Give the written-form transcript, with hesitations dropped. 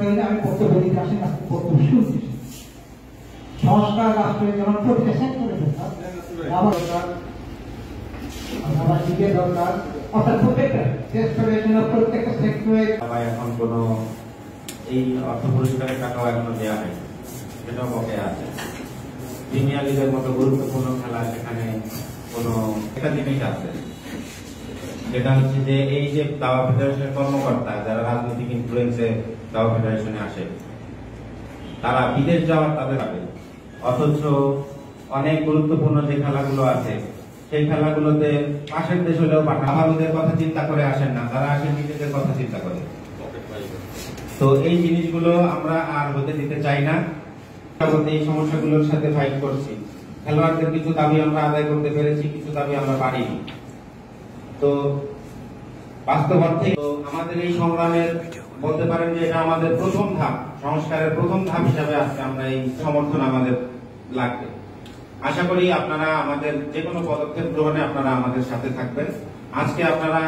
হইলে আমি বক্তব্য দিতে আসি না, বক্তব্য শুনছি। সংস্কার রাষ্ট্রে যেমন প্রতিটা সেক্টরে দরকার, আমার দিকে দরকার, অর্থাৎ প্রত্যেকটা প্রত্যেকটা সেক্টরে। এখন কোনো এই অর্থ পুরস্কারের টাকাও এখনো দেওয়া হয়নি, সেটাও বকে আছে। প্রিমিয়ার লিগের মতো গুরুত্বপূর্ণ খেলা সেখানে কোনো একটা জিনিস আছে, সেটা হচ্ছে যে এই যে দাবা ফেডারেশনের কর্মকর্তা যারা রাজনৈতিক ইনফ্লুয়েন্সে দাবা ফেডারেশনে আসে, তারা বিদেশ যাওয়ার তাদের আগে, অথচ অনেক গুরুত্বপূর্ণ যে খেলাগুলো আছে সেই খেলাগুলোতে পাশের দেশ হলেও আমাদের কথা চিন্তা করে আসেন না, তারা আসেন নিজেদের কথা চিন্তা করে। তো এই জিনিসগুলো আমরা আর হতে দিতে চাই না। এই সমস্যাগুলোর সাথে ফাইট করছি। খেলোয়াড়দের কিছু দাবি আমরা আদায় করতে পেরেছি, কিছু দাবি আমরা পারিনি। তো বাস্তব অর্থে আমাদের এই সংগ্রামের বলতে পারেন যে এটা আমাদের প্রথম ধাপ, সংস্কারের প্রথম ধাপ হিসাবে আজকে আমরা এই সমর্থন আমাদের লাগবে। আশা করি আপনারা আমাদের যে কোনো পদক্ষেপ গ্রহণে আপনারা আমাদের সাথে থাকবেন। আজকে আপনারা